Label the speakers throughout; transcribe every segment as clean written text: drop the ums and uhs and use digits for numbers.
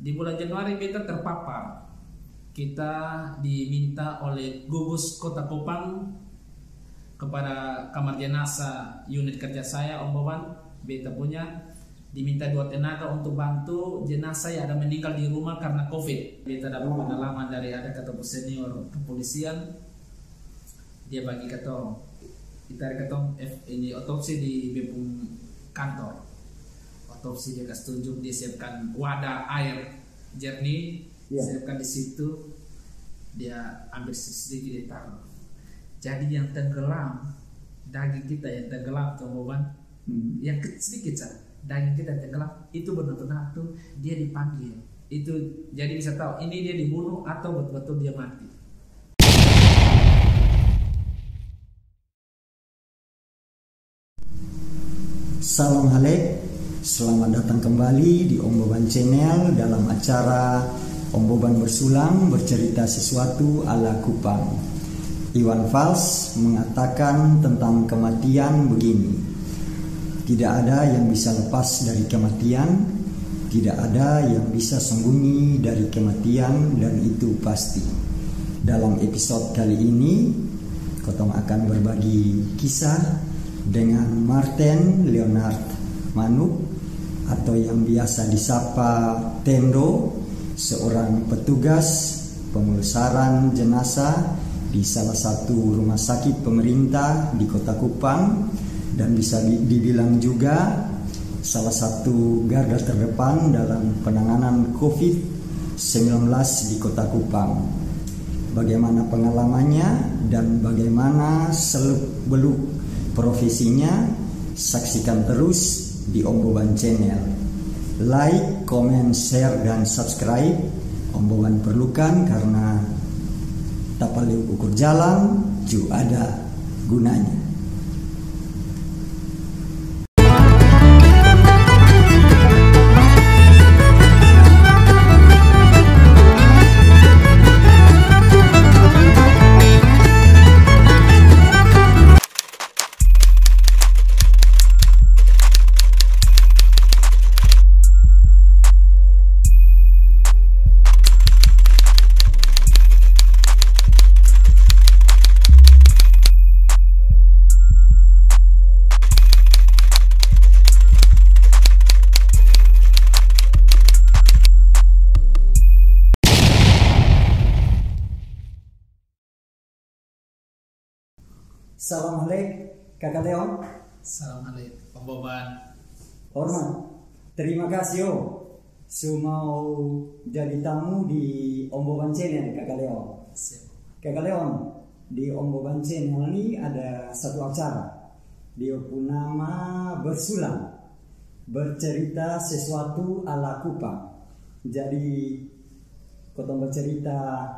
Speaker 1: Di bulan Januari kita terpapar. Kita diminta oleh gugus Kota Kupang kepada kamar jenazah unit kerja saya, Om Boban, beta punya, diminta 2 tenaga untuk bantu jenazah yang ada meninggal di rumah karena COVID. Beta dapat pengalaman dari ada ketemu senior kepolisian, dia bagi ketong, kita ketong ini otopsi di Bepung kantor. Otopsi dia kasih tunjuk, dia siapkan wadah air jernih, siapkan di situ, dia ambil sedikit dia taruh. Jadi yang tenggelam, daging kita yang tenggelam, teman-teman, yang sedikit saja, daging kita yang tenggelam, itu benar-benar tuh dia dipanggil. Itu jadi bisa tahu ini dia dibunuh atau betul-betul dia mati.
Speaker 2: Salam halek, selamat datang kembali di Om Boban Channel dalam acara Om Boban Bersulang bercerita sesuatu ala Kupang. Iwan Fals mengatakan tentang kematian begini: tidak ada yang bisa lepas dari kematian, tidak ada yang bisa sembunyi dari kematian, dan itu pasti. Dalam episode kali ini, Kotong akan berbagi kisah dengan Marten Leonard Manuk, atau yang biasa disapa Tendo, seorang petugas pemulasaran jenazah di salah satu rumah sakit pemerintah di Kota Kupang, dan bisa dibilang juga salah satu garda terdepan dalam penanganan COVID-19 di Kota Kupang. Bagaimana pengalamannya dan bagaimana seluk-beluk profesinya, saksikan terus di Om Boban Channel. Like, comment, share, dan subscribe Om Boban perlukan karena tak paling ukur jalan, ju ada gunanya. Salam halek, Kakak Leon.
Speaker 1: Salam halek, Om Boban.
Speaker 2: Hormat, terima kasih mau jadi tamu di Om Boban Channel, Kakak Leon. Kakak Leon, di Om Boban Channel ini ada satu acara. Dia pun nama Bersulang, bercerita sesuatu ala Kupang. Jadi kotong bercerita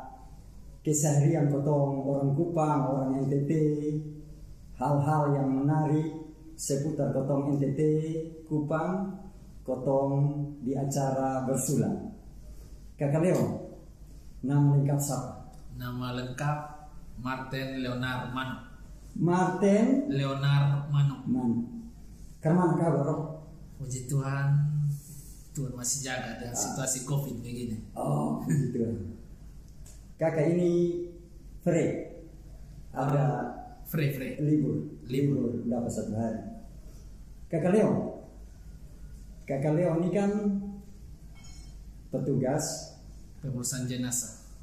Speaker 2: keseharian kotong orang Kupang, orang NTT, hal-hal yang menarik seputar kotong NTT Kupang, kotong di acara Bersulang. Kakak Leo, nama lengkap siapa?
Speaker 1: Nama lengkap Marten Leonard Manuk.
Speaker 2: Marten
Speaker 1: Leonard Manuk.
Speaker 2: Kemana kabar?
Speaker 1: Puji Tuhan, Tuhan masih jaga dengan situasi COVID begini.
Speaker 2: Oh, begitu. Kakak ini free, ada
Speaker 1: free
Speaker 2: libur dapat 1 hari. Kakak Leo ini kan petugas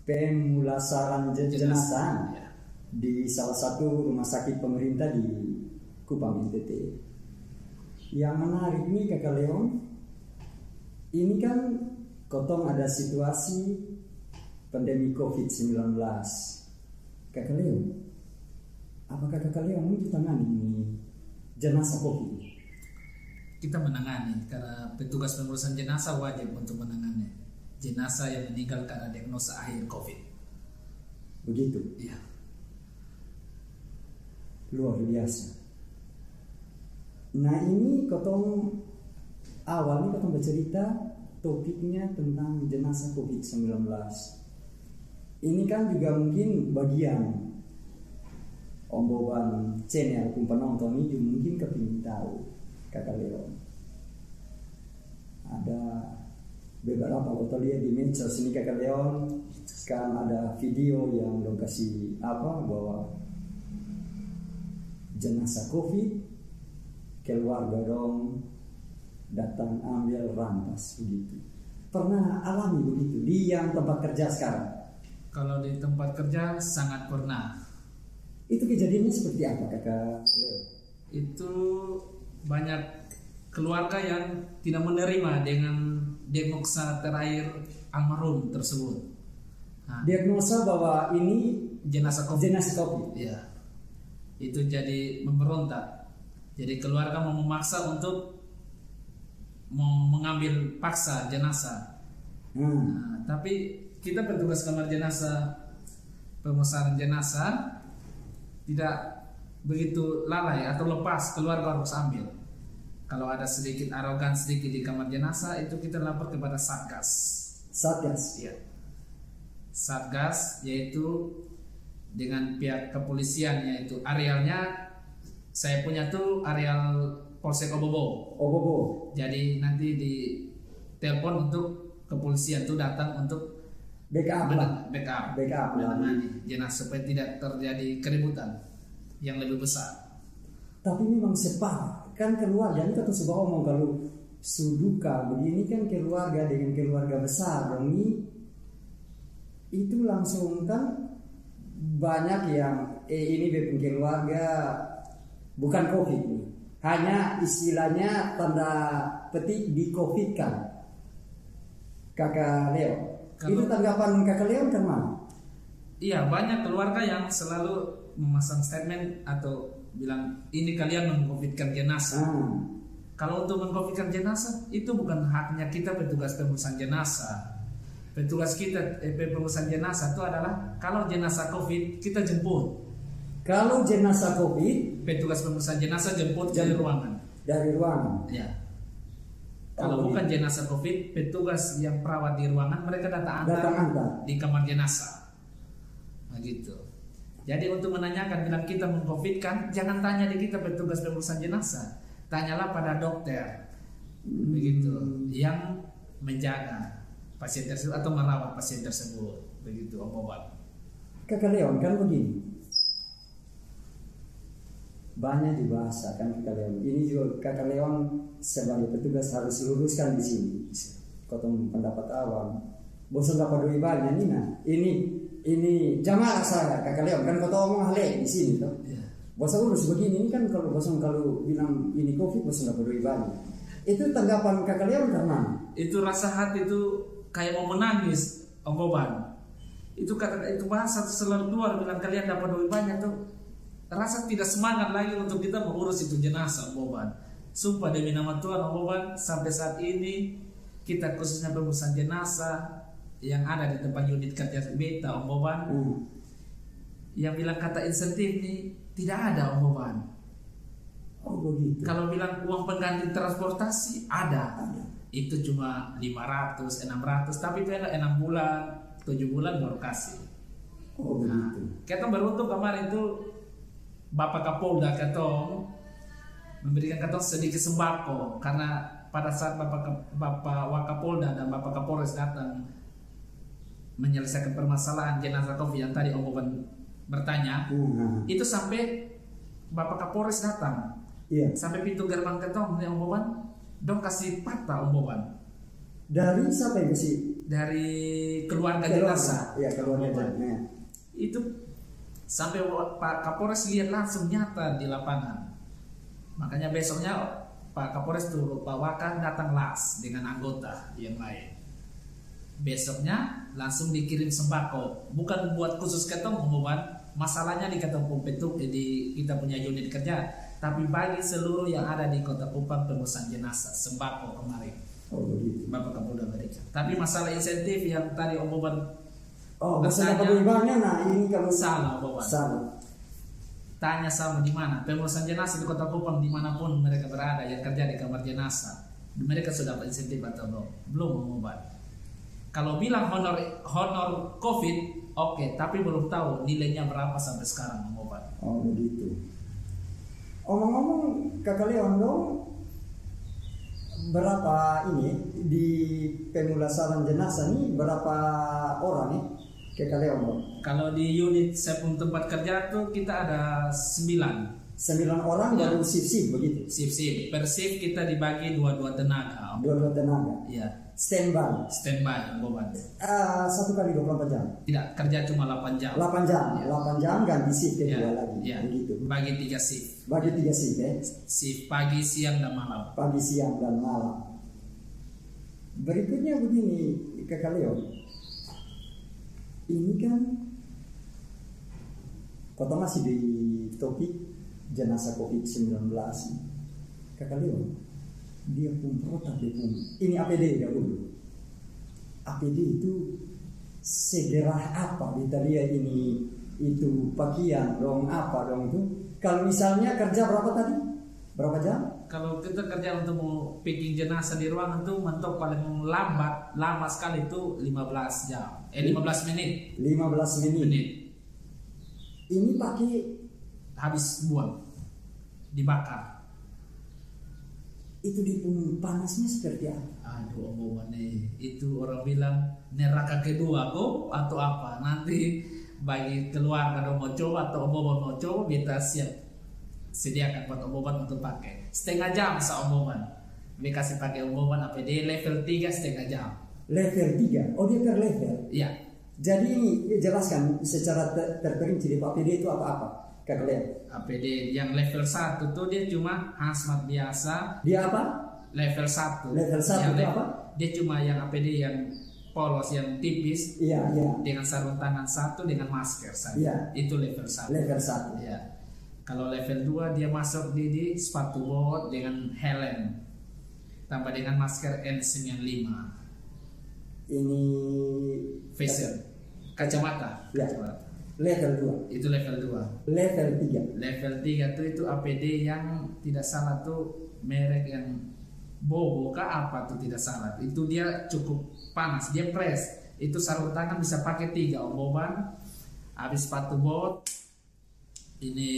Speaker 1: pemulasaran
Speaker 2: jenazah
Speaker 1: ya,
Speaker 2: di salah satu rumah sakit pemerintah di Kupang NTT. Yang menarik nih Kakak Leo, ini kan kotong ada situasi pandemi COVID-19. Kakak Leo, apakah Kakak Leo menangani ini jenazah COVID?
Speaker 1: Kita menangani karena petugas pemulasaran jenazah wajib untuk menangani jenazah yang meninggal karena diagnosa akhir COVID.
Speaker 2: Begitu?
Speaker 1: Iya.
Speaker 2: Luar biasa. Nah ini awalnya kotong bercerita topiknya tentang jenazah COVID-19. Ini kan juga mungkin bagian Om Boban Channel pun penonton ini juga mungkin kepingin tahu Kakak Leo. Ada beberapa foto lihat di medsos ini Kakak Leon kan ada video yang lokasi bahwa jenazah COVID keluarga dong datang ambil rampas begitu. Pernah alami begitu di yang tempat kerja sekarang?
Speaker 1: Kalau di tempat kerja sangat pernah.
Speaker 2: Itu kejadiannya seperti apa Kakak Leo?
Speaker 1: Itu banyak keluarga yang tidak menerima dengan diagnosa terakhir almarhum tersebut. Nah,
Speaker 2: diagnosa bahwa ini
Speaker 1: jenazah COVID.
Speaker 2: Jenazah COVID.
Speaker 1: Ya, itu jadi memberontak. Jadi keluarga mau memaksa untuk mengambil paksa jenazah. Nah, tapi kita petugas kamar jenazah, pemesanan jenazah tidak begitu lalai atau lepas, keluarga harus ambil. Kalau ada sedikit arogan sedikit di kamar jenazah, itu kita lapor kepada Satgas.
Speaker 2: Satgas?
Speaker 1: Iya. Satgas yaitu dengan pihak kepolisian, yaitu arealnya saya punya tuh areal Polsek Obobo.
Speaker 2: Obobo.
Speaker 1: Jadi nanti di telepon untuk kepolisian tuh datang untuk
Speaker 2: backup
Speaker 1: menangani jenazah supaya tidak terjadi keributan yang lebih besar.
Speaker 2: Tapi memang separah kan keluarga ini kata sebuah omong kalau suduka begini kan keluarga dengan keluarga besar dong itu langsung kan banyak yang ini bikin keluarga bukan COVID nih, hanya istilahnya tanda petik di COVID kan. Kakak Leo, itu tanggapan Kakak Leo ke mana?
Speaker 1: Iya, banyak keluarga yang selalu memasang statement atau bilang ini kalian mengcovidkan jenazah. Kalau untuk mengcovidkan jenazah itu bukan haknya kita petugas pemesan jenazah. Petugas kita pemesan jenazah itu adalah kalau jenazah COVID kita jemput.
Speaker 2: Kalau jenazah COVID,
Speaker 1: petugas pemesan jenazah jemput dari ruangan.
Speaker 2: Dari ruangan.
Speaker 1: Ya. Kalau bukan jenazah COVID, petugas yang perawat di ruangan mereka datang antar di kamar jenazah. Nah gitu. Jadi untuk menanyakan bila kita mengcovidkan, jangan tanya di kita petugas pemesan jenazah, tanyalah pada dokter, begitu, yang menjaga pasien tersebut atau merawat pasien tersebut, begitu Om Boban.
Speaker 2: Kakak Leon kan begini, banyak dibahas kan Kakak Leon. Ini juga Kakak Leon sebagai petugas harus luruskan di sini. Kotong pendapat awam, bosan dapat doi banyak nih nah. Ini jamaah saya Kakak Leon kan kau ngomong hal di sini toh. Yeah. Bosan urus begini ini kan kalau bosan kalau bilang ini COVID bosan dapat doi banyak. Itu tanggapan Kakak Leon karena
Speaker 1: itu rasa hati itu kayak mau menangis Om Boban. Itu bahasa selalu keluar bilang kalian dapat doi banyak tuh. Rasa tidak semangat lagi untuk kita mengurus itu jenazah Om Boban. Sumpah demi nama Tuhan Om Boban, sampai saat ini kita khususnya pemesan jenazah yang ada di tempat unit kerja beta Om Boban, yang bilang kata insentif nih tidak ada Om Boban.
Speaker 2: Oh begitu.
Speaker 1: Kalau bilang uang pengganti transportasi ada. Itu cuma 500, 600, tapi beda 6 bulan, 7 bulan baru kasih.
Speaker 2: Oh begitu.
Speaker 1: Kita beruntung kemarin itu Bapak Kapolda ketong memberikan ketong sedikit sembako karena pada saat Bapak Wakapolda dan Bapak Kapolres datang menyelesaikan permasalahan jenazah COVID yang tadi Om Boban bertanya, itu sampai Bapak Kapolres datang, sampai pintu gerbang ketong Om Boban, dong kasih patah Om Boban.
Speaker 2: Dari siapa yang kasih?
Speaker 1: Dari keluarga jenazah.
Speaker 2: Iya keluarga jenazah.
Speaker 1: Itu sampai Pak Kapolres lihat langsung nyata di lapangan. Makanya besoknya Pak Kapolres turut Pak Waka datang las dengan anggota yang lain. Besoknya langsung dikirim sembako, bukan buat khusus ketong Om Boban, masalahnya di ketong Petuk di kita punya unit kerja, tapi bagi seluruh yang ada di Kota Kupang pemesan jenazah sembako kemarin.
Speaker 2: Oh begitu.
Speaker 1: Bapak Kapolda berikan. Tapi masalah insentif yang tadi Om Boban
Speaker 2: bertanya, nah ini kalau
Speaker 1: salah Om Boban.
Speaker 2: Salah.
Speaker 1: Tanya sama di mana pemesan jenazah di Kota Kupang dimanapun mereka berada yang kerja di kamar jenazah, mereka sudah dapat insentif atau belum Om Boban. Kalau bilang honor COVID, oke, tapi belum tahu nilainya berapa sampai sekarang Om Boban.
Speaker 2: Oh begitu. Omong-omong Kakak Leon dong, berapa ini di pemulasaran jenazah ini berapa orang nih Kekaleon?
Speaker 1: Kalau di unit saya pun tempat kerja tuh kita ada 9
Speaker 2: orang
Speaker 1: Ya.
Speaker 2: baru shift begitu.
Speaker 1: shift. Per shift kita dibagi 2 tenaga.
Speaker 2: Dua tenaga.
Speaker 1: Ya,
Speaker 2: Standby.
Speaker 1: standby Om Boban.
Speaker 2: 1 kali 24 jam.
Speaker 1: Tidak, kerja cuma 8 jam.
Speaker 2: 8 jam.
Speaker 1: Ya.
Speaker 2: 8 jam ganti shift kedua
Speaker 1: Ya,
Speaker 2: lagi.
Speaker 1: ya.
Speaker 2: Begitu.
Speaker 1: Bagi 3 shift.
Speaker 2: Bagi 3 shift ya.
Speaker 1: Shift pagi, siang, dan malam.
Speaker 2: Pagi, siang, dan malam. Berikutnya begini Kekaleon. Ini kan kota masih di topik jenazah COVID-19. Kekaleon, dia pun protap dia pun. Ini APD ya dulu. APD itu segerah apa? Kita lihat ini itu pakaian dong apa dong itu. Kalau misalnya kerja berapa tadi? Berapa jam?
Speaker 1: Kalau kita kerja untuk mau picking jenazah di ruangan tuh mentok paling lambat, lama sekali itu 15 jam. 15 menit.
Speaker 2: 15 menit. Ini pakai
Speaker 1: Habis buang. Dibakar.
Speaker 2: itu di panasnya seperti apa?
Speaker 1: Aduh, omongan nih. Itu orang bilang neraka kedua kok atau apa? Nanti bagi keluarga dong mau coba atau omongan mau coba, kita siap sediakan buat omongan untuk pakai. Setengah jam seomongan. Kita kasih pakai omongan APD level 3 setengah jam.
Speaker 2: Level 3. Oh dia per level.
Speaker 1: Iya.
Speaker 2: Jadi jelaskan secara terperinci di APD itu apa-apa? Kekalian.
Speaker 1: APD yang level 1 tuh dia cuma hazmat biasa.
Speaker 2: Dia apa?
Speaker 1: Level 1.
Speaker 2: Level 1
Speaker 1: Yang
Speaker 2: itu apa?
Speaker 1: Dia cuma yang APD yang polos, yang tipis.
Speaker 2: Iya.
Speaker 1: Dengan sarung tangan 1 dengan masker saja.
Speaker 2: Iya.
Speaker 1: Itu level 1.
Speaker 2: Level 1.
Speaker 1: Ya. Kalau level 2 dia masuk di sepatu bot dengan helm. Tambah dengan masker N95.
Speaker 2: Ini
Speaker 1: Facial. Kacamata.
Speaker 2: Ya. Level 2.
Speaker 1: Itu level 2.
Speaker 2: Level 3.
Speaker 1: Level 3 tuh itu APD yang tidak salah tuh merek yang Bobo kah apa tuh tidak salah. Itu dia cukup panas, dia press. Itu sarung tangan bisa pakai 3 Om Boban. Habis sepatu bot, ini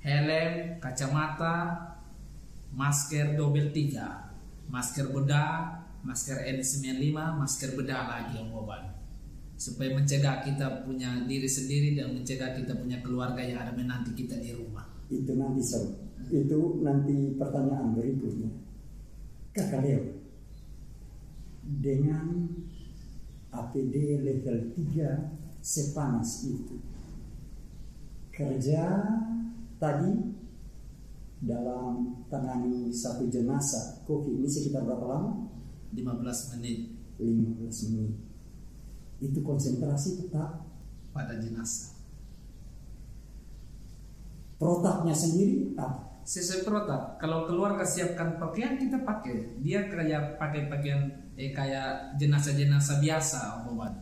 Speaker 1: helm, kacamata, masker double 3, masker bedah, masker N95, masker bedah lagi Om Boban. Supaya mencegah kita punya diri sendiri dan mencegah kita punya keluarga yang ada menanti kita di rumah.
Speaker 2: Itu nanti itu nanti pertanyaan berikutnya. Kakak Leo, dengan APD level 3 sepanas itu, kerja tadi dalam tangani satu jenazah COVID ini sekitar berapa lama?
Speaker 1: 15 menit
Speaker 2: 15 menit. Itu konsentrasi tetap
Speaker 1: pada jenazah.
Speaker 2: protapnya sendiri apa?
Speaker 1: Sesuai protap. Kalau keluarga siapkan pakaian kita pakai. Dia kayak pakai pakaian kayak jenazah-jenazah biasa Om Boban.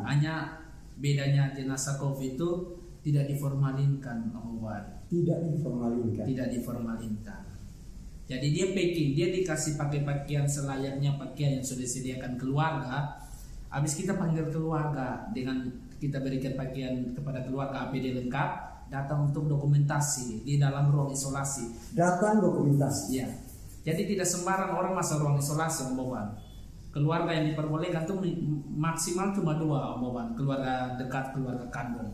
Speaker 1: Hanya bedanya jenazah COVID itu tidak diformalinkan Om Boban.
Speaker 2: Tidak
Speaker 1: diformalinkan. Jadi dia packing, dia dikasih pakai pakaian selayaknya pakaian yang sudah disediakan keluarga. Habis kita panggil keluarga dengan kita berikan pakaian kepada keluarga APD lengkap, datang untuk dokumentasi di dalam ruang isolasi.
Speaker 2: Datang dokumentasi.
Speaker 1: Ya. Jadi tidak sembarang orang masuk ruang isolasi Om Boban. Keluarga yang diperbolehkan tuh maksimal cuma 2 Om Boban, keluarga dekat, keluarga kandung.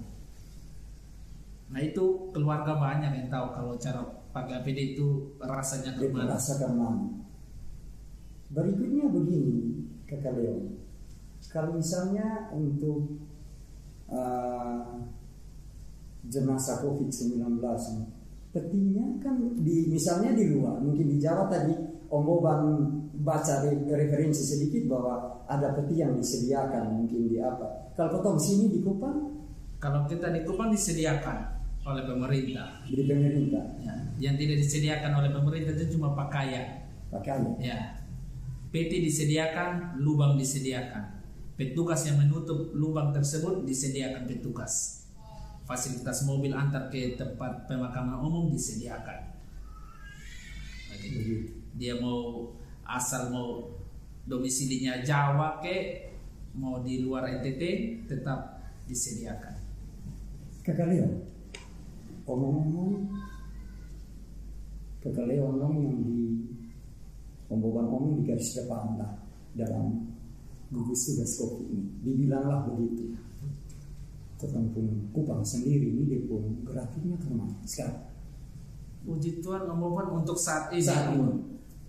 Speaker 1: Nah itu keluarga banyak yang tahu kalau cara pakai APD itu rasanya gimana.
Speaker 2: Rasakan mana. Berikutnya begini Kakak Leo. Kalau misalnya untuk jenazah COVID-19, petinya kan misalnya di luar, mungkin di Jawa tadi Om Boban baca referensi sedikit bahwa ada peti yang disediakan mungkin di apa. Kalau kota di sini di Kupang?
Speaker 1: Kalau kita di Kupang disediakan oleh pemerintah.
Speaker 2: Di pemerintah.
Speaker 1: Ya. Yang tidak disediakan oleh pemerintah itu cuma pakaian. Ya. Peti disediakan, lubang disediakan. Petugas yang menutup lubang tersebut disediakan petugas. Fasilitas mobil antar ke tempat pemakaman umum disediakan. Begitu. Dia mau asal mau domisilinya Jawa ke mau di luar NTT tetap disediakan.
Speaker 2: Kakak Leo, omong-omong Kakak Leo yang di Omboban Om di garis depan lah dalam gugus tugas COVID ini. Dibilanglah begitu. Kekampung Kupang sendiri ini dia pun grafiknya kemana sekarang?
Speaker 1: Puji Tuhan Omboban untuk saat ini.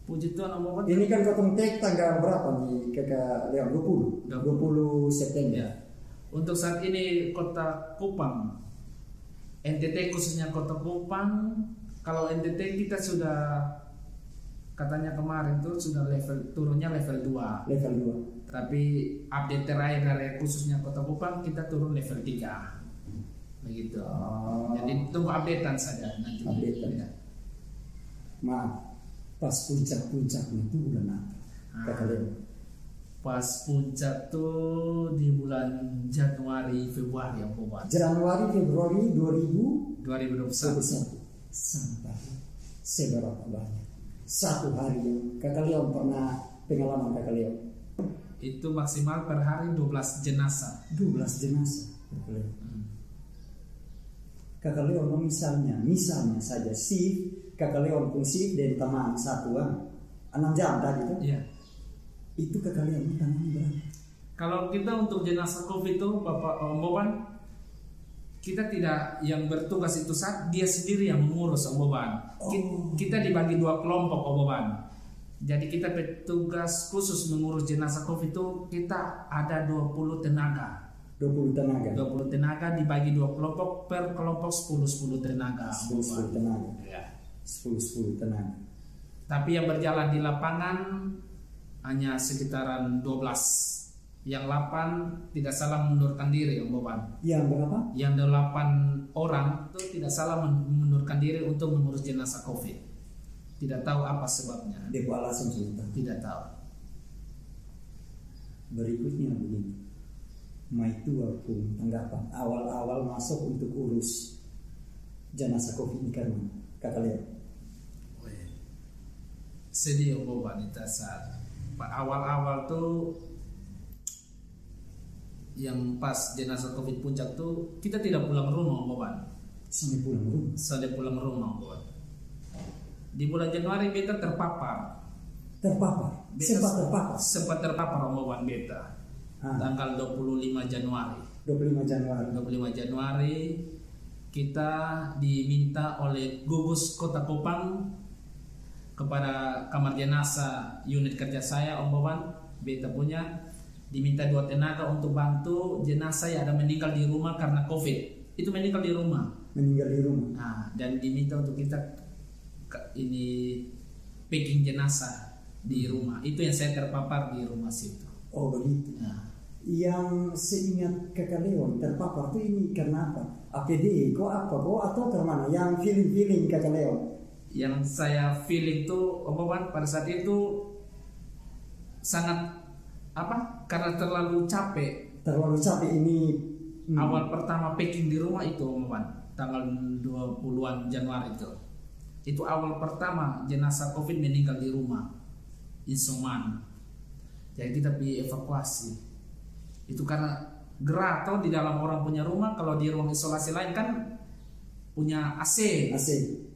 Speaker 1: Puji Tuhan Omboban.
Speaker 2: Ini kan Kotong Tek tanggal berapa nih kakak Leon? 20 September.
Speaker 1: Ya. Untuk saat ini Kota Kupang, NTT khususnya Kota Kupang, kalau NTT kita sudah katanya kemarin tuh sudah turunnya level 2.
Speaker 2: Level 2.
Speaker 1: Tapi update terakhir dari khususnya Kota Kupang kita turun level 3. Begitu. Jadi tunggu updatean saja nanti.
Speaker 2: Updatean.
Speaker 1: Ya.
Speaker 2: Maaf, pas puncak-puncaknya itu bulan apa? Kakak Leon.
Speaker 1: Pas puncak tuh di bulan Januari Februari yang Omboban.
Speaker 2: Januari Februari
Speaker 1: 2021.
Speaker 2: Sampai seberapa banyak? Satu hari yang kakak Leon pernah pengalaman kakak Leon?
Speaker 1: Itu maksimal per hari 12 jenazah.
Speaker 2: 12 jenazah. Kakak Leon misalnya saja kakak Leon pun dan teman satuan 6 jam tadi kan?
Speaker 1: Iya.
Speaker 2: Itu kakak Leon tangani berapa?
Speaker 1: Kalau kita untuk jenazah COVID itu Bapak Omboban, kita tidak yang bertugas itu saat dia sendiri yang mengurus Omboban. Kita dibagi 2 kelompok Omboban. Jadi kita petugas khusus mengurus jenazah COVID itu kita ada 20 tenaga.
Speaker 2: 20
Speaker 1: tenaga dibagi 2 kelompok, per kelompok 10 tenaga.
Speaker 2: 10 tenaga.
Speaker 1: Ya.
Speaker 2: 10 tenaga.
Speaker 1: Tapi yang berjalan di lapangan hanya sekitaran 12. Yang 8 tidak salah mengundurkan diri Omboban.
Speaker 2: Yang berapa?
Speaker 1: Yang 8 orang itu tidak salah mengundurkan diri untuk mengurus jenazah COVID. Tidak tahu apa sebabnya.
Speaker 2: Depo alasan sudah.
Speaker 1: Tidak tahu.
Speaker 2: Berikutnya begini. Maitu aku tanggapan awal-awal masuk untuk urus jenazah COVID ini karena kakak lihat.
Speaker 1: Sedih Omboban itu saat awal-awal tuh yang pas jenazah COVID puncak tuh kita tidak pulang rumah Omboban. Sampai pulang rumah Omboban. Di bulan Januari beta terpapar. Sempat terpapar Omboban beta. Tanggal 25 Januari. 25 Januari kita diminta oleh gugus Kota Kupang kepada kamar jenazah unit kerja saya Omboban beta punya, diminta 2 tenaga untuk bantu jenazah yang ada meninggal di rumah karena COVID. Itu meninggal di rumah. Nah, dan diminta untuk kita ini packing jenazah di rumah. Itu yang saya terpapar di rumah situ.
Speaker 2: Oh begitu.
Speaker 1: Nah.
Speaker 2: Yang seingat kakak Leon terpapar itu ini karena apa? APD kok atau karena yang feeling kakak Leon?
Speaker 1: Yang saya feeling tuh Omboban pada saat itu sangat karena terlalu capek
Speaker 2: ini
Speaker 1: awal pertama packing di rumah itu Omboban tanggal 20-an Januari itu awal pertama jenazah COVID meninggal di rumah isoman. Jadi kita evakuasi itu karena gerah atau di dalam orang punya rumah. Kalau di ruang isolasi lain kan punya AC.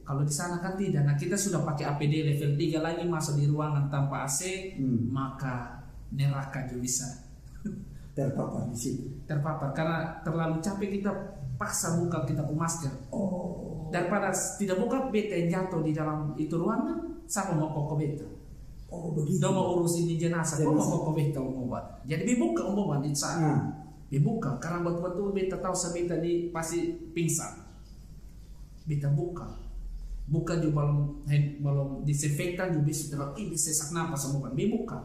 Speaker 1: Kalau di sana kan tidak. Nah kita sudah pakai APD level 3 lagi masuk di ruangan tanpa AC, maka neraka juga bisa
Speaker 2: terpapar di situ.
Speaker 1: Terpapar karena terlalu capek kita paksa buka kita masker. Daripada tidak buka beta yang jatuh di dalam itu ruangan, siapa mau koko beta?
Speaker 2: Begitu.
Speaker 1: Dia mau urus ini jenazah, kok mau koko beta Omboban. Jadi dibuka Omboban di sana. Dibuka karena waktu beta tahu sebeta di pasti pingsan. Beta buka juga belum disinfektan juga bisa sesak napas Omboban. Buka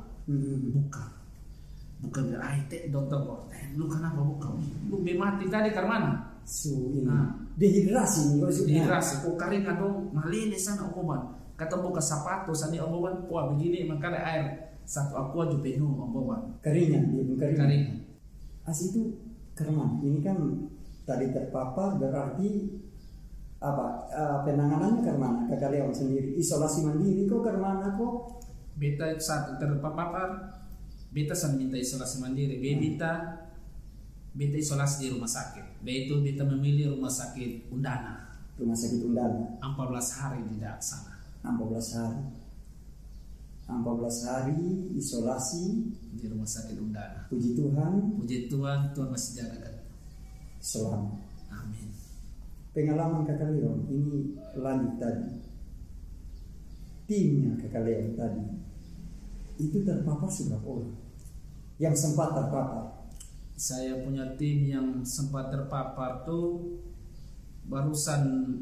Speaker 1: biar aite dokter kok. Lu kenapa buka? Lu mati tadi karena mana?
Speaker 2: Dehidrasi
Speaker 1: kok kering atau malele sana Omboban. Kata buka sepatu sana Omboban puah begini maka ada air satu aqua juga penuh Omboban.
Speaker 2: Keringan.
Speaker 1: Itu
Speaker 2: karena ini kan tadi terpapar berarti penanganannya karena kakak Leon sendiri isolasi mandiri kok karena
Speaker 1: beta saat terpapar beta sambil minta isolasi mandiri. Beta isolasi di rumah sakit. Beta memilih rumah sakit Undana. 14 hari di sana.
Speaker 2: 14 hari. 14 hari isolasi
Speaker 1: di rumah sakit Undana.
Speaker 2: Puji Tuhan
Speaker 1: Tuhan masih jaga.
Speaker 2: selamat.
Speaker 1: Amin.
Speaker 2: Pengalaman Kakak Leon ini lanjut tadi. Timnya Kakak Leon tadi itu terpapar berapa orang yang sempat terpapar?
Speaker 1: Saya punya tim yang sempat terpapar tuh barusan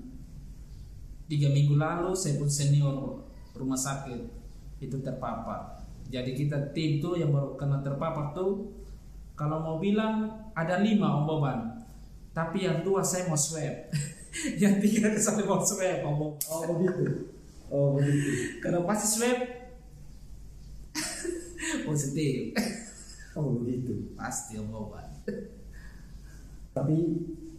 Speaker 1: 3 minggu lalu. Saya pun senior rumah sakit itu terpapar. Jadi kita tim tuh yang baru kena terpapar tuh, kalau mau bilang ada 5 Om Boban, tapi yang 2 saya mau swab. Yang 3 sampai mau swab Om Boban.
Speaker 2: Oh begitu.
Speaker 1: Karena pasti swab positif.
Speaker 2: Oh begitu.
Speaker 1: Pasti Om Boban.
Speaker 2: Tapi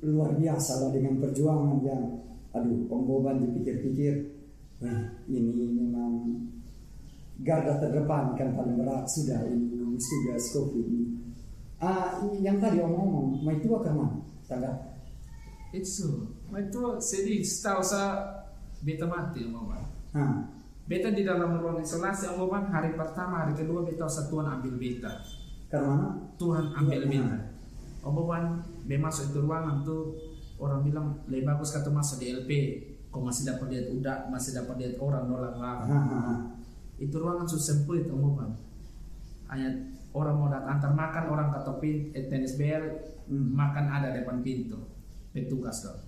Speaker 2: luar biasa lah dengan perjuangan yang, aduh, Om Boban dipikir-pikir, ini memang garda terdepan kan, paling berat sudah ini gugus tugas COVID ini. Yang tadi Om ngomong, itu karena tanggal
Speaker 1: Itu sedih setahu saya beta mati Om Boban. Beta di dalam ruang isolasi Om Boban, hari pertama, hari kedua beta usah Tuhan ambil beta.
Speaker 2: Karena
Speaker 1: Tuhan ambil beta. Om Boban, be masuk itu ruangan tuh orang bilang lebih bagus kata masuk di LP. Kau masih dapat lihat masih dapat lihat orang nolak lah. Itu ruangan sempit Om Boban. Hanya orang mau datang antar makan, orang ketopin tenis bel, makan ada depan pintu. Petugas dong.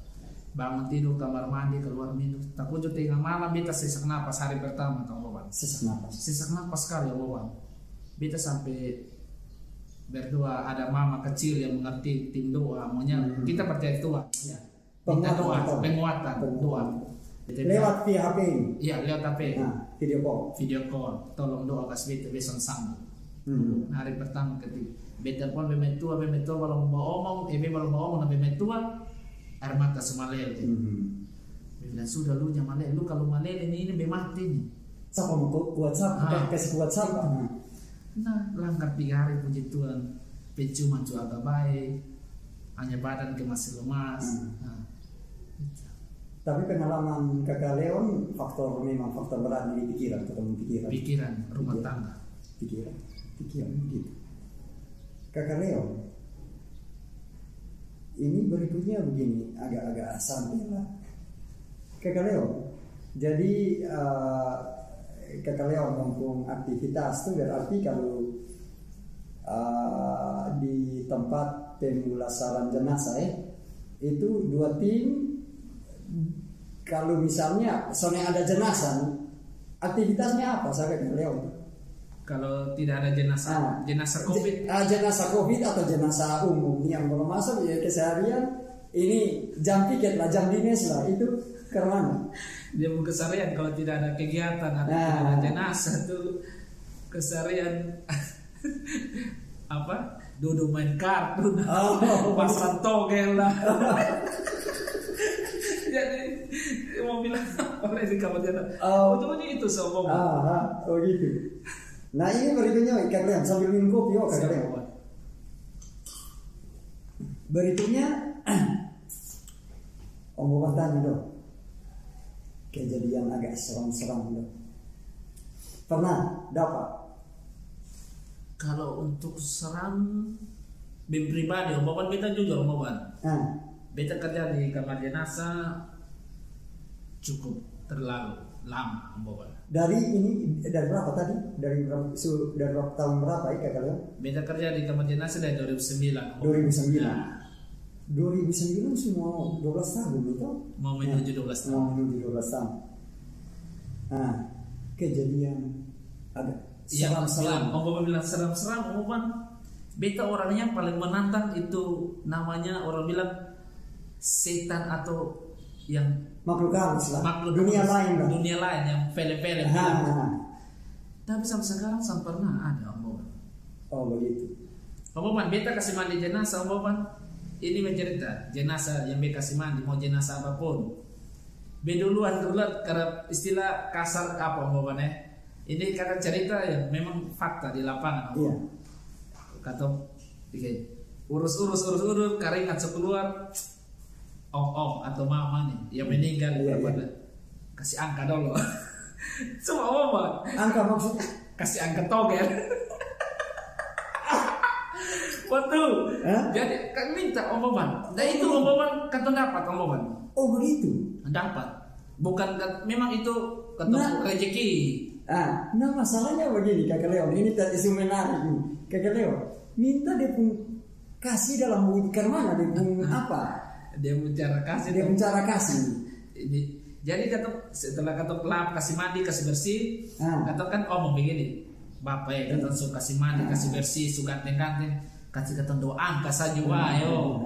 Speaker 1: Bangun tidur kamar mandi keluar minum. Takut tengah malam beta sesak napas hari pertama Om Boban. Sesak napas sekali Om Boban. Beta sampai berdoa, ada mama kecil yang mengerti tim doa. Maunya kita percaya Tuhan. Ya. Minta doa, penguatan, doa.
Speaker 2: Lewat via HP.
Speaker 1: Iya, lewat HP.
Speaker 2: Video call. Tolong doa kas beta besok sambung.
Speaker 1: Hari pertama ketika beta pun bemetua kalau mau omong, kalau mau omong bemetua air mata semalele. Bilang sudah lu jangan malele, lu kalau malele ini mati nih.
Speaker 2: Siapa mau WhatsApp? Kasih WhatsApp.
Speaker 1: Nah, langgar 3 hari puji Tuhan, penciuman agak baik, hanya badan ke masih lemas.
Speaker 2: Tapi pengalaman Kakak Leon memang faktor berat di pikiran, ketemu pikiran.
Speaker 1: Pikiran, rumah tangga.
Speaker 2: Pikiran gitu. Kakak Leon, ini berikutnya begini, agak-agak santai lah. Kakak Leon, jadi Kakak Leon ngomong aktivitas itu berarti kalau di tempat pemulasaran jenazah itu 2 tim. Kalau misalnya soalnya ada jenazah, aktivitasnya apa saya Kakak Leon?
Speaker 1: Kalau tidak ada jenazah COVID,
Speaker 2: jenazah COVID atau jenazah umum yang belum masuk ya keseharian, ini jam piket lah, jam dinas lah, itu kemana?
Speaker 1: Dia mau keseharian kalau tidak ada kegiatan atau tidak ada jenazah tuh keseharian apa? Duduk main kartu, pasang togel lah. Jadi mau bilang apa di kamar jenazah? Ujungnya itu sombong.
Speaker 2: Gitu. Nah ini berikutnya Kakak Leon sambil minum kopi Kakak Leon. Berikutnya Om Boban tanya dong, kejadian agak seram-seram dong. Pernah dapat?
Speaker 1: Kalau untuk seram pribadi Om Boban, beta jujur Om Boban. Beta kerja di kamar jenazah cukup terlalu lama Om Boban.
Speaker 2: Dari berapa tadi? Dari berapa tahun berapa Kakak Leon?
Speaker 1: Beta kerja di kamar jenazah dari 2009.
Speaker 2: 2009. 2009 semua 12 tahun itu?
Speaker 1: Mau menuju 12 tahun.
Speaker 2: Mau menuju 12 tahun. Nah, kejadian ada seram-seram.
Speaker 1: Om Boban bilang seram-seram. Om Boban, beta orangnya paling menantang itu namanya orang bilang setan atau yang
Speaker 2: makhluk halus lah, dunia
Speaker 1: lain yang film-film. Tapi sampai sekarang pernah ada Om Boban.
Speaker 2: Oh begitu.
Speaker 1: Om Boban, beta kasih mandi jenazah Om Boban. Ini mencerita jenazah yang beta kasih mandi, mau jenazah apapun. Beduluan karena istilah kasar apa Om Boban Ini kata cerita yang memang fakta di lapangan.
Speaker 2: Iya.
Speaker 1: Kata urus keringat keluar. Om atau mama nih yang meninggal kasih angka dulu. Semua obat.
Speaker 2: Angka maksudnya?
Speaker 1: Kasih angka togel. Betul. Jadi kan minta omongan. Nah itu omongan kata dapat omongan.
Speaker 2: Oh begitu.
Speaker 1: Dapat. Bukan memang itu kata rezeki.
Speaker 2: Nah masalahnya begini Kakak Leon. Ini isu menarik nih. Kakak Leon minta dia pun kasih dalam wujud mana dia pun apa?
Speaker 1: Dia bicara kasih.
Speaker 2: Dia bicara kasih.
Speaker 1: Jadi kata setelah kata lap kasih mandi kasih bersih, katakan omong begini. Bapak ya kata suka kasih mandi kasih bersih suka ganteng-ganteng kasih kata doa angka saja wayo.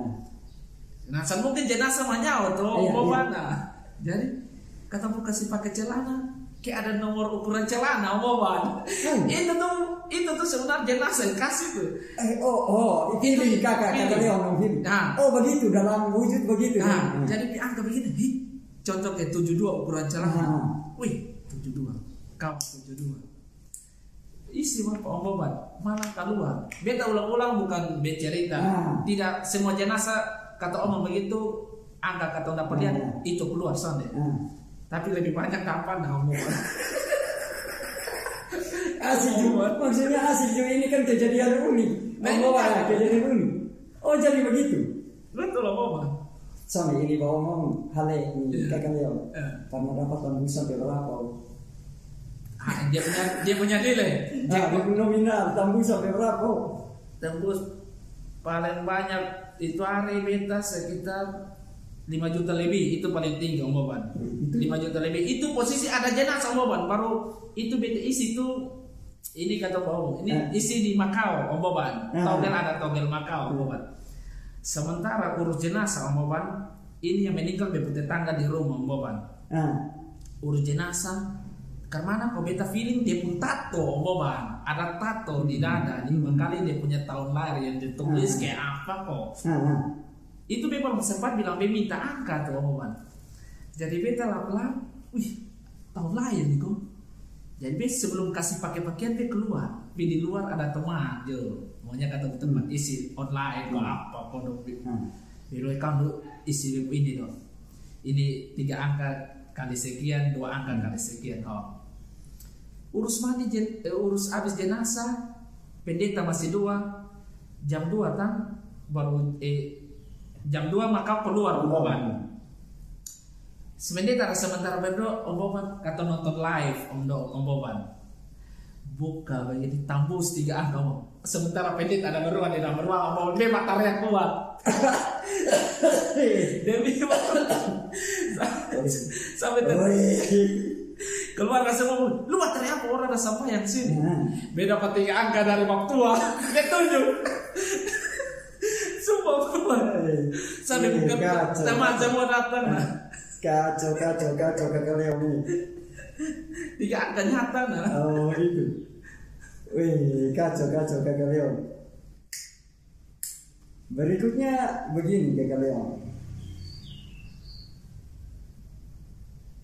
Speaker 1: Nah mungkin jenazah manyau tuh mana. Jadi kata bu kasih pakai celana kayak ada nomor ukuran celana omongan. Itu tuh sebenarnya jenazah kasih tuh.
Speaker 2: Pilih kakak Leon pilih. Oh begitu dalam wujud begitu.
Speaker 1: Jadi angka begini. Contoh kayak 72 ukuran celana. Wih 72. Kau 72. Isi apa omongan malah keluar. Beta ulang-ulang bukan bercerita. Tidak semua jenazah kata omong begitu angka kata dapat lihat itu keluar sana. Tapi lebih banyak kapan omongan.
Speaker 2: Asik juga. Maksudnya asik juga ini kan kejadian unik. Kejadian unik. Oh jadi begitu.
Speaker 1: Betul omongan.
Speaker 2: Sama ini bawa ngomong hal ini Kakak Leon. Karena dapat tembus sampai berapa?
Speaker 1: Dia punya nilai.
Speaker 2: Dia nominal tembus sampai berapa?
Speaker 1: Tembus paling banyak itu hari beta sekitar 5 juta lebih itu paling tinggi omongan. 5 juta lebih itu posisi ada jenazah omongan baru itu beta isi itu ini kata bohong ini isi di Makau omongan. Togel ada togel Makau omongan. Sementara urus jenazah omongan ini yang meninggal beta tetangga di rumah omongan. Urus jenazah karena kau beta feeling dia pun tato omongan ada tato di dada jadi berkali dia punya tahun lahir yang ditulis kayak apa kok. Itu beta sempat bilang beta minta angka tuh omongan. Jadi beta lap-lap, tahun lahir nih kok. Jadi beta sebelum kasih pakai pakaian dia keluar, di luar ada teman, maunya kata teman isi online kok apa kok biru kamu isi ini dong. Ini 3 angka kali sekian, 2 angka kali sekian. Urus mandi, urus habis jenazah, pendeta masih 2, jam 2 kan baru jam 2 maka keluar omongan. Sementara berdoa omongan kata nonton live omongan. Buka begini tambus 3 angka omong. Sementara pendeta ada berdoa di dalam berdoa omongan dia matahari yang kuat. Demi sampai keluar kasih ngomong, lu materi apa orang ada sampah yang sini? Beda 3 angka dari bab tua, dia tunjuk. Sumpah keluar. Sampai bukan teman semua datang.
Speaker 2: Kacau Kakak Leon ini.
Speaker 1: 3 angka nyata
Speaker 2: Oh itu. Kacau Kakak Leon. Berikutnya begini Kakak Leon.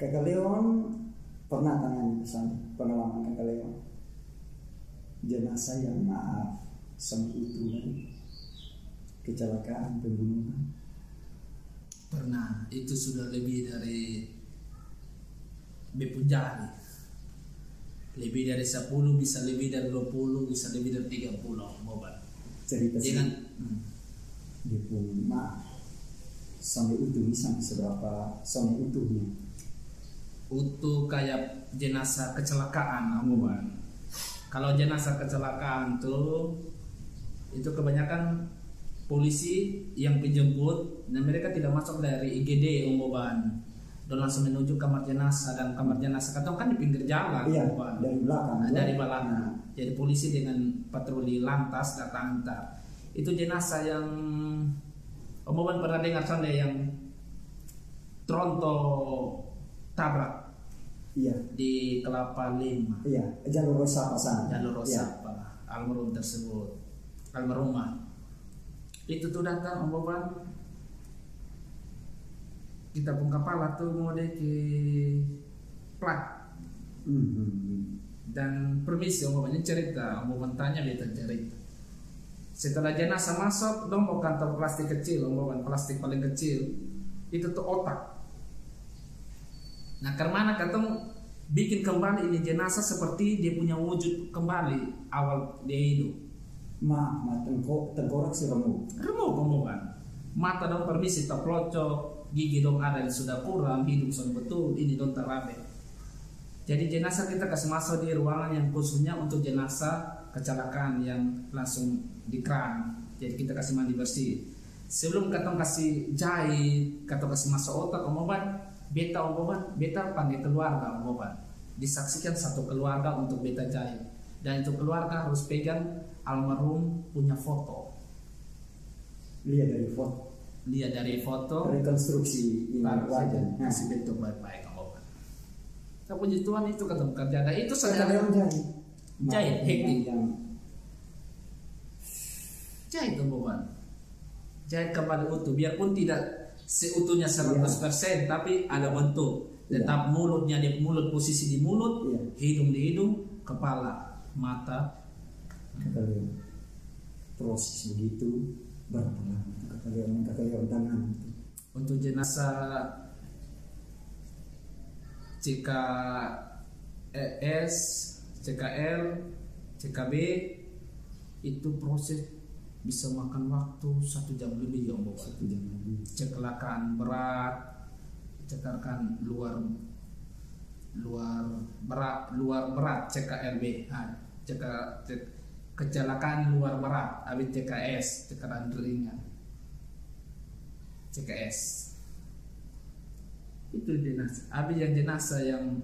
Speaker 2: Kakak Leon pernah tangani pesan pengalaman Kakak Leon jenazah yang maaf sama itu kecelakaan pembunuhan
Speaker 1: pernah itu sudah lebih dari bepujari lebih dari 10 bisa lebih dari 20 bisa lebih dari 30 mobil
Speaker 2: cerita sih dia pun maaf sampai utuh sampai seberapa sampai utuhnya
Speaker 1: utuh kayak jenazah kecelakaan omongan. Kalau jenazah kecelakaan tuh itu kebanyakan polisi yang penjemput dan mereka tidak masuk dari IGD omongan dan langsung menuju kamar jenazah dan kamar jenazah kan di pinggir jalan dari belakang jadi polisi dengan patroli lantas datang antar itu jenazah yang omongan pernah dengar sana yang tronto tabrak di Kelapa 5
Speaker 2: jalur Rosapa sana
Speaker 1: jalur Rosapa almarhum tersebut almarhumah itu tuh datang omongan kita pun kepala tuh mau deh ke plat dan permisi omongannya cerita omongan tanya beta cerita setelah jenazah masuk dong mau kantong plastik kecil omongan plastik paling kecil itu tuh otak. Nah karena katong bikin kembali ini jenazah seperti dia punya wujud kembali awal dia hidup.
Speaker 2: Tengkorak sih remuk
Speaker 1: Remuk. Mata dong permisi tak pelocok, gigi dong ada yang sudah kurang, hidung sudah betul, ini dong terabe. Jadi jenazah kita kasih masuk di ruangan yang khususnya untuk jenazah kecelakaan yang langsung di keran. Jadi kita kasih mandi bersih. Sebelum kita kasih jahit, kita kasih masuk otak omongan, beta panggil keluarga omongan. Disaksikan satu keluarga untuk beta jahit. Dan itu keluarga harus pegang almarhum punya foto.
Speaker 2: Lihat dari foto rekonstruksi ini wajah
Speaker 1: kasih bentuk baik-baik omongan. Kita puji Tuhan itu ketemu kerja. Dan itu saja jahit hektik. Jahit omongan. Jahit kembali utuh, biarpun tidak seutuhnya 100%, tapi ada bentuk. Tetap mulutnya dia mulut, posisi di mulut, hidung di hidung, kepala, mata.
Speaker 2: Proses begitu berapa lama kakak tangan.
Speaker 1: Untuk jenazah CKES, CKL, CKB itu proses bisa makan waktu 1 jam lebih ya Om.
Speaker 2: 1 jam lebih.
Speaker 1: Kecelakaan berat, kecelakaan luar berat CKLB, kecelakaan luar berat, habis CKS, kecelakaan ringan, CKS. Itu jenazah. Habis yang jenazah yang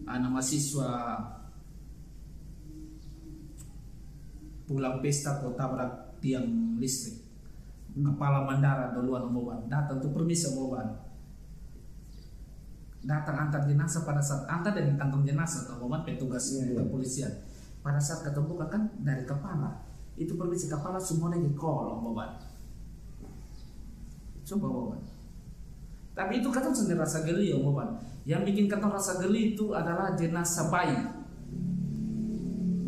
Speaker 1: anak mahasiswa pulang pesta kok tabrak tiang listrik, kepala mendarat duluan omongan, datang tuh permisi omongan, datang antar jenazah. Pada saat antar dengan kantong jenazah omongan petugas kepolisian, pada saat ketemu kan dari kepala itu permisi kepala semuanya di call omongan, coba omongan. Tapi itu katong sendiri rasa geli omongan. Yang bikin katong rasa geli itu adalah jenazah bayi.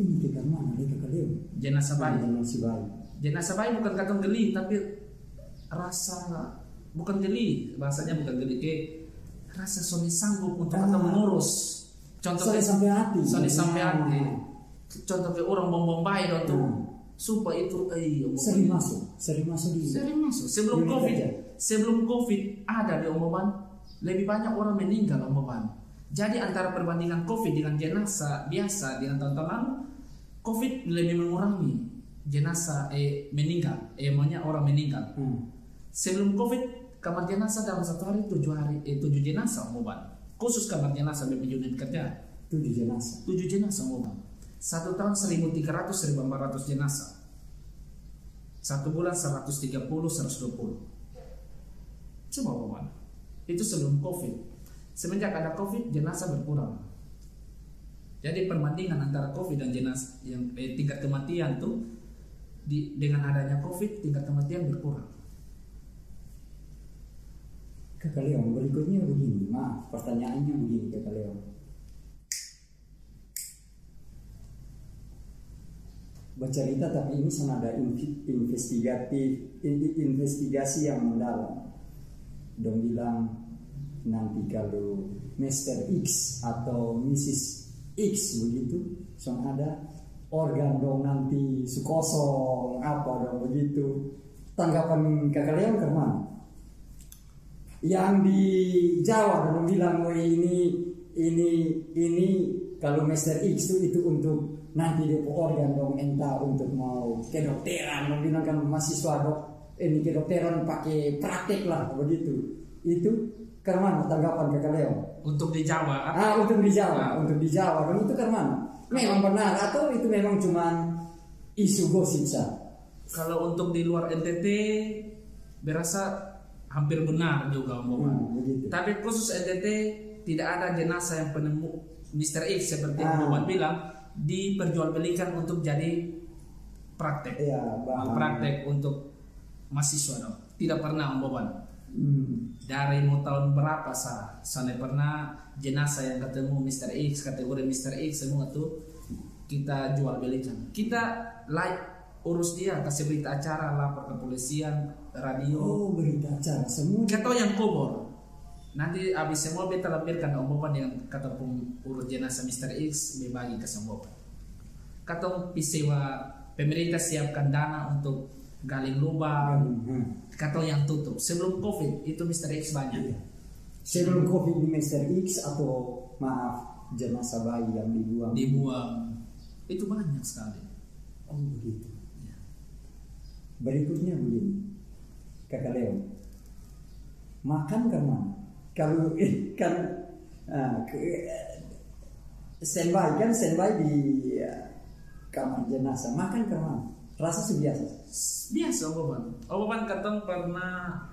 Speaker 2: Ini kita mana dia kalian?
Speaker 1: Jenazah bayi.
Speaker 2: Jenazah
Speaker 1: bayi bukan katong geli, tapi rasa bukan geli, bahasanya bukan geli, kayak rasa soni sanggup untuk katong mengurus. Contoh
Speaker 2: soni sampai hati.
Speaker 1: Contoh kayak orang bom bayi dong tuh. Supaya itu
Speaker 2: sering masuk
Speaker 1: sebelum COVID ada di omongan lebih banyak orang meninggal omongan. Jadi antara perbandingan COVID dengan jenazah biasa dengan tahun-tahun lalu, COVID lebih mengurangi jenazah meninggal, maunya orang meninggal. Sebelum COVID kamar jenazah dalam 1 hari 7 jenazah omongan. Khusus kamar jenazah bagi unit kerja 7 jenazah omongan. 1 tahun 1.300-1.400 jenazah. 1 bulan 130-120. Coba omongan. Itu sebelum COVID. Semenjak ada COVID jenazah berkurang. Jadi perbandingan antara COVID dan jenazah yang tingkat kematian tuh dengan adanya COVID tingkat kematian berkurang.
Speaker 2: Kakak Leon, berikutnya begini, pertanyaannya begini Kakak Leon. Bercerita tapi ini senada investigasi yang mendalam. Dong bilang nanti kalau Mr. X atau Mrs. X begitu, ada organ dong nanti sukosong apa dong begitu. Tanggapan Kakak Leon ke mana? Yang di Jawa dong bilang ini kalau Mr. X itu untuk nanti dia organ dong entah untuk mau kedokteran, dong bilang kan mahasiswa ini kedokteran pakai praktek lah begitu. Itu karena tanggapan Kakak Leon
Speaker 1: untuk di Jawa
Speaker 2: untuk di Jawa dan itu karena memang benar atau itu memang cuma isu gosip saja?
Speaker 1: Kalau untuk di luar NTT berasa hampir benar juga omongan. Tapi khusus NTT tidak ada jenazah yang penemu Mr. X seperti yang Muhammad bilang diperjualbelikan untuk jadi praktek. Praktek untuk mahasiswa dong. Tidak pernah omongan. Dari mau tahun berapa sampai pernah jenazah yang ketemu Mr. X, kategori Mr. X semua tuh kita jual belikan. Kita urus dia, kasih berita acara, lapor ke polisian, radio.
Speaker 2: Berita acara semua.
Speaker 1: Kita yang kubur. Nanti habis semua beta lampirkan Om Boban yang kata urut jenazah Mr. X dibagi ke semua. Kata sewa pemerintah siapkan dana untuk gali lubang. Kata yang tutup sebelum COVID itu Mr. X banyak.
Speaker 2: Sebelum COVID di Mr. X atau maaf jenazah bayi yang dibuang
Speaker 1: itu banyak sekali.
Speaker 2: Oh begitu. Berikutnya begini, Kakak Leo, makan kemana? Kalau kan standby di kamar jenazah, makan kemana? Rasa biasa.
Speaker 1: Biasa Om Boban katong pernah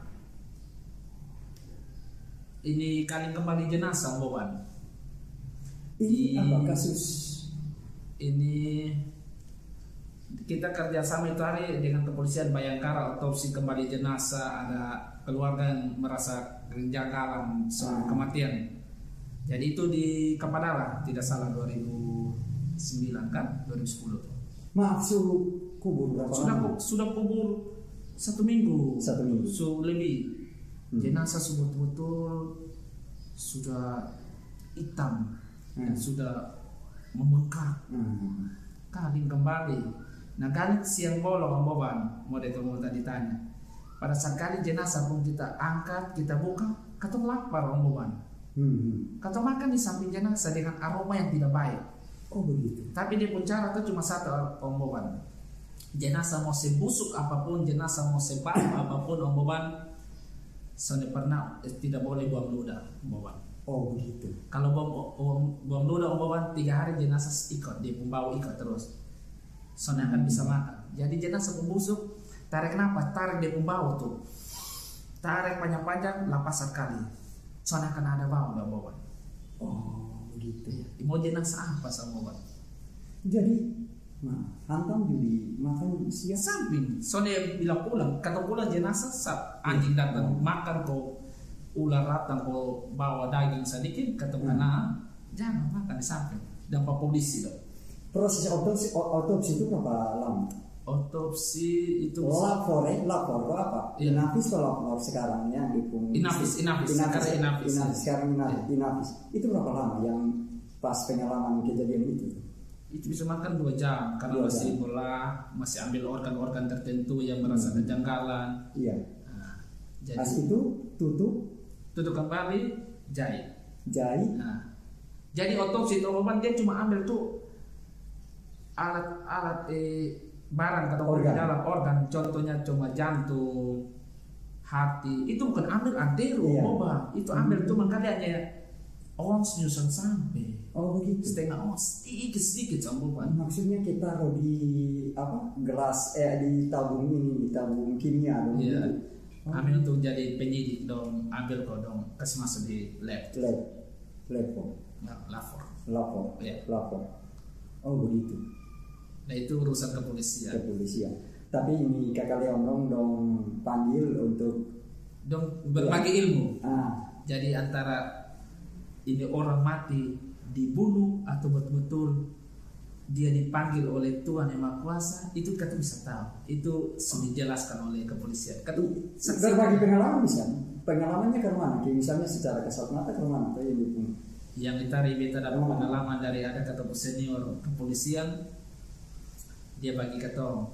Speaker 1: ini kali kembali jenazah Om Boban.
Speaker 2: Ini apa kasus?
Speaker 1: Ini kita kerjasama itu hari dengan kepolisian Bayangkara otopsi kembali jenazah, ada keluarga yang merasa kejanggalan soal kematian. Jadi itu di Kapadala tidak salah 2009 kan 2010.
Speaker 2: Maaf kubur berapa lama?
Speaker 1: Sudah kubur 1 minggu.
Speaker 2: 1 minggu.
Speaker 1: Lebih. Jenazah betul-betul sudah hitam dan sudah membengkak. Kambing kembali. Nah kali siang bolong Om Boban, mau tadi tanya. Pada saat kali jenazah pun kita angkat, kita buka, kata lapar Om Boban. Kata makan di samping jenazah dengan aroma yang tidak baik.
Speaker 2: Oh begitu.
Speaker 1: Tapi dia pun cara itu cuma satu Om Boban. Jenazah mau sebusuk apapun, jenazah mau sebab apapun Om Boban, soalnya pernah tidak boleh buang ludah Om Boban.
Speaker 2: Oh begitu.
Speaker 1: Kalau buang ludah Om Boban 3 hari jenazah ikut, dia pun bawa ikut terus. Soalnya akan bisa makan. Jadi jenazah pembusuk tarik nafas, tarik dia pembawa tuh, tarik panjang-panjang, lapas sekali. Soalnya akan ada bau Om Boban.
Speaker 2: Oh begitu.
Speaker 1: Mau jenazah apa sama Om Boban?
Speaker 2: Jadi hantam judi makan siang
Speaker 1: samping. Soalnya bila pulang, kata pulang jenazah anjing datang makan kok, ular datang kok bawa daging sedikit, kata karena jangan makan di samping. Dan Pak Polisi loh.
Speaker 2: Proses autopsi itu berapa lama?
Speaker 1: Otopsi itu
Speaker 2: lapor apa?
Speaker 1: Iya.
Speaker 2: Inafis kalau lapor sekarang yang di
Speaker 1: Inafis.
Speaker 2: Inafis. Itu berapa lama yang pas pengalaman kejadian itu?
Speaker 1: Itu bisa makan 2 jam karena masih ambil organ-organ tertentu yang merasa kejanggalan.
Speaker 2: Iya.
Speaker 1: Nah,
Speaker 2: jadi itu tutup
Speaker 1: kembali, jahit.
Speaker 2: Nah,
Speaker 1: jadi otopsi itu dia cuma ambil tuh alat barang atau dalam organ, contohnya cuma jantung, hati, itu bukan ambil antero, itu ambil tuh makanya hanya ons nyusun sampai.
Speaker 2: Oh begitu.
Speaker 1: Setengah ons, sedikit sambutan.
Speaker 2: Maksudnya kita taruh di gelas di tabung kimia dong.
Speaker 1: Iya. Ambil untuk jadi penyidik dong, ambil kok dong, kasih masuk di lab. Lapor. Ya.
Speaker 2: Lapor. Oh begitu.
Speaker 1: Nah itu urusan kepolisian.
Speaker 2: Tapi ini Kakak Leon dong panggil untuk
Speaker 1: berbagi ilmu. Jadi antara ini orang mati dibunuh atau betul-betul dia dipanggil oleh Tuhan Yang Maha Kuasa, itu kita bisa tahu. Itu sudah dijelaskan oleh kepolisian.
Speaker 2: Berbagi pengalaman bisa. Pengalamannya ke mana? Misalnya secara kasat mata ke mana?
Speaker 1: Yang kita dapat pengalaman dari ada ketemu senior kepolisian. Dia bagi ketong,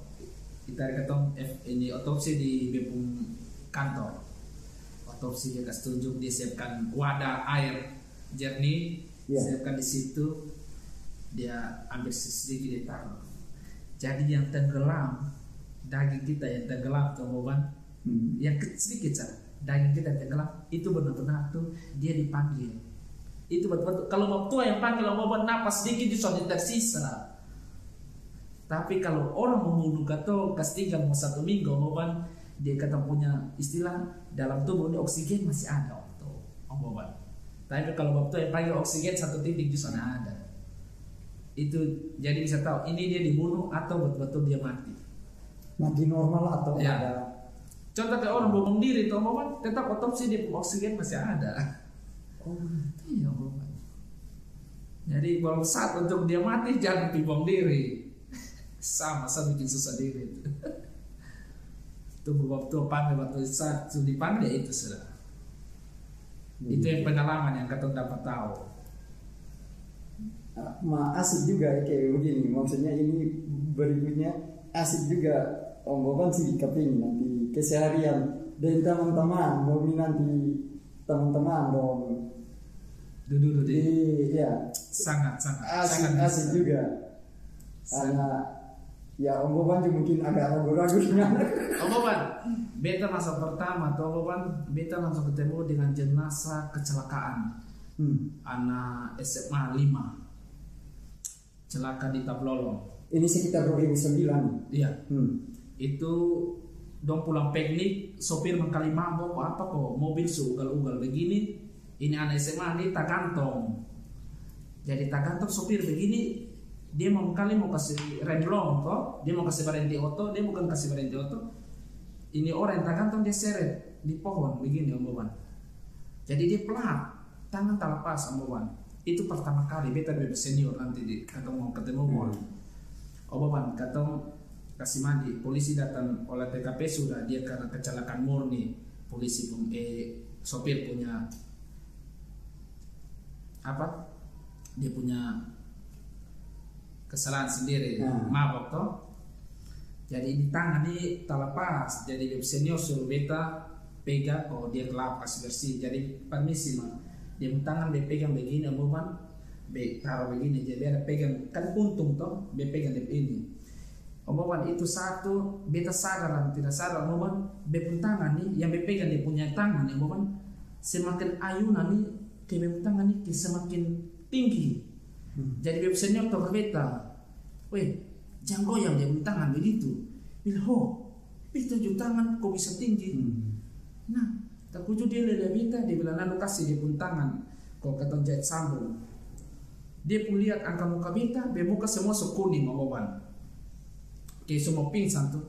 Speaker 1: kita ketong ini otopsi di Bepum kantor. Otopsi dia kasih tunjuk, dia siapkan wadah air jernih, siapkan di situ, dia ambil sedikit dia taruh. Jadi yang tenggelam daging kita yang tenggelam teman, yang sedikit saja daging kita tenggelam itu benar-benar tuh dia dipanggil. Itu betul-betul kalau mau tua yang panggil mau napas sedikit itu sudah tersisa. Tapi kalau orang membunuh kata tinggal mau 1 minggu Boban, dia kata punya istilah dalam tubuh ini oksigen masih ada untuk Boban. Tapi kalau waktu yang panggil oksigen 1 titik di sana ada. Itu jadi bisa tahu ini dia dibunuh atau betul-betul dia mati.
Speaker 2: Mati normal atau ada.
Speaker 1: Contoh kayak orang bunuh diri tuh Boban, tetap otopsi dia oksigen masih ada.
Speaker 2: Oh
Speaker 1: iya Boban. Jadi kalau saat untuk dia mati jangan bunuh diri. Sama bikin susah diri itu. Tunggu waktu panggil waktu saat dipanggil itu sudah. Itu yang pengalaman yang kita dapat tahu.
Speaker 2: Asik juga ya, kayak begini. Maksudnya ini berikutnya asik juga Om Boban sih kepingin nanti keseharian dan teman-teman mau nanti teman-teman dong.
Speaker 1: Duduk
Speaker 2: Iya.
Speaker 1: Sangat
Speaker 2: Asik juga. Karena ya Om Boban juga mungkin agak ragu-ragu dengan
Speaker 1: Om Boban, beta masa pertama tuh Om Boban, beta langsung ketemu dengan jenazah kecelakaan anak SMA 5 celaka di Taplolong.
Speaker 2: Ini sekitar 2009.
Speaker 1: Iya. Itu dong pulang piknik, sopir mengkali mabok apa kok mobil ugal-ugal begini. Ini anak SMA ini tak gantong. Jadi tak gantong sopir begini, dia mau kasih remblong toh, dia mau kasih berhenti oto, dia bukan kasih berhenti oto. Ini orang yang tak gantong dia seret di pohon begini Om Boban. Jadi dia pelat, tangan tak lepas Om Boban. Itu pertama kali beta bebas senior nanti di ketemu Om Boban, katong kasih mandi, polisi datang oleh TKP sudah, dia karena kecelakaan murni, polisi sopir punya apa? Dia punya kesalahan sendiri, mabok toh. Jadi di tangan ini tak lepas, jadi bebas senior suruh beta pegang, dia kelap kasih bersih. Jadi permisi mah. Dia tangan dia pegang begini Om Boban, taruh begini jadi ada pegang kan untung toh, dia pegang ini Om Boban itu satu beta sadar dan tidak sadar Om Boban, dia pun tangan nih yang dia pegang dia punya tangan Om Boban semakin ayunan nih ke tangan nih semakin tinggi. Jadi bebas senior toh beta, weh jangan goyang dia punya tangan begitu, bilang beta juga tangan kok bisa tinggi. Nah tak kuju dia lele beta, dia bilang nanu kasih dia pun tangan kok kata jahit sambung. Dia pun lihat angka muka beta, dia muka semua kuning Om Boban, kayak semua pingsan tuh.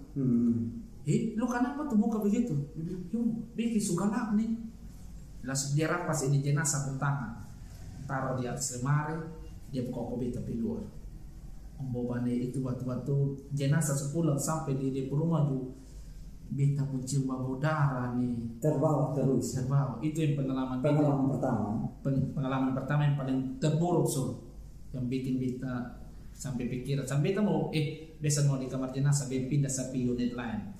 Speaker 1: Lu kenapa tuh muka begitu? Dia bilang yo bikin sugalak nih. Langsung dia rampas ini jenazah pun tangan, taruh di atas lemari, dia buka beta keluar. Om Boban itu waktu jenazah sepulang sampai di rumah tuh beta pun cium bau darah nih,
Speaker 2: terbawa.
Speaker 1: Itu yang pengalaman pertama yang paling terburuk yang bikin beta sampai pikiran sampai beta mau biasa mau di kamar jenazah pindah sampai unit lain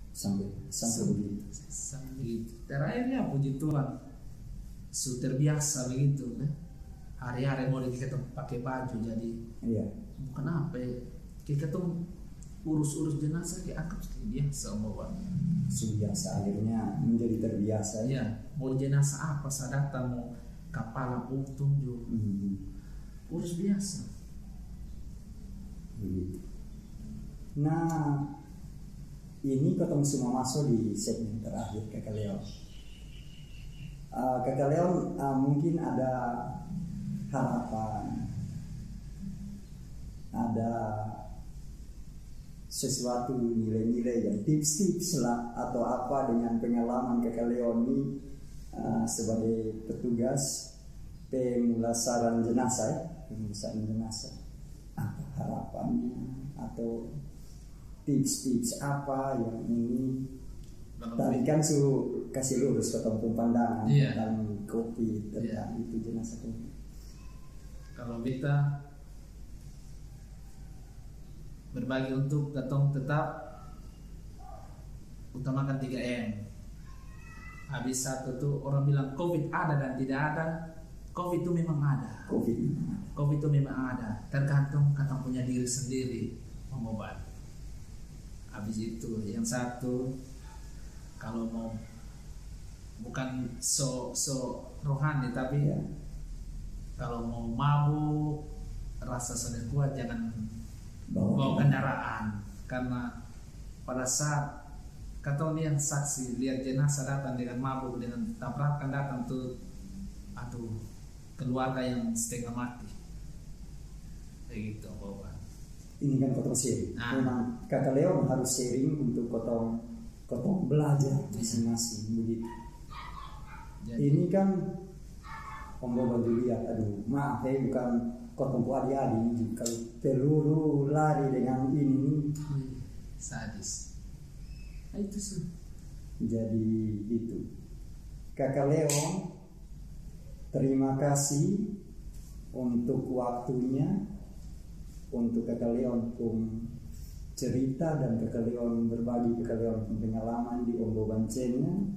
Speaker 2: sampai begitu.
Speaker 1: Terakhirnya puji Tuhan sudah terbiasa begitu hari-hari mau kita pakai baju jadi bukan apa kita tuh urus jenazah dianggap biasa Om Boban.
Speaker 2: Biasa akhirnya menjadi terbiasa.
Speaker 1: Ya, mau jenazah apa saya datang mau kepala utuh juga. Urus biasa.
Speaker 2: Nah, ini ketemu semua masuk di segmen terakhir Kakak Leon. Kakak Leon mungkin ada harapan, ada sesuatu nilai-nilai yang tips-tips lah atau apa dengan pengalaman Kakak Leon ini sebagai petugas pemulasaran jenazah apa harapannya atau tips-tips apa yang ini tadi kan kasih lurus ke tempat pandangan tentang kopi tentang itu jenazah kopi.
Speaker 1: Kalau kita berbagi untuk katong tetap utamakan 3M. Habis satu tuh orang bilang COVID ada dan tidak ada. COVID itu memang ada. COVID itu memang ada. Tergantung katong punya diri sendiri Om Boban. Habis itu yang satu kalau mau bukan so rohani tapi kalau mau mabuk rasa sudah kuat jangan bawa kendaraan karena pada saat kata yang saksi lihat jenazah datang dengan mabuk dengan tabrakan datang tuh keluarga yang setengah mati kayak gitu Bapak.
Speaker 2: Ini kan kotong sharing. Memang Kakak Leon harus sharing untuk kotong belajar masing-masing begitu. Jadi, ini kan Om Boban lihat maaf bukan kotong adik-adik juga peluru lari dengan ini
Speaker 1: sadis. Itu sih.
Speaker 2: Jadi itu Kakak Leon, terima kasih untuk waktunya, untuk Kakak Leon pun cerita dan Kakak Leon berbagi Kakak Leon pun pengalaman di Omboban Channel.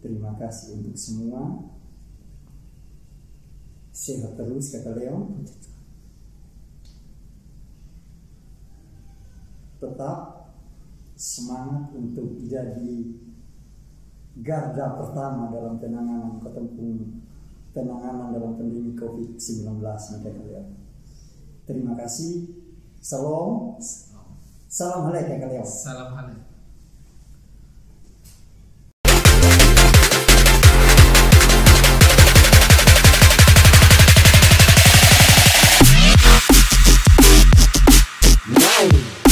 Speaker 2: Terima kasih untuk semua. Sehat terus Kakak Leon. Tetap semangat untuk jadi garda pertama dalam penanganan dalam pandemi COVID-19 Kakak Leon. Terima kasih. Salam. Salam halal Kakak Leon.
Speaker 1: Salam halal.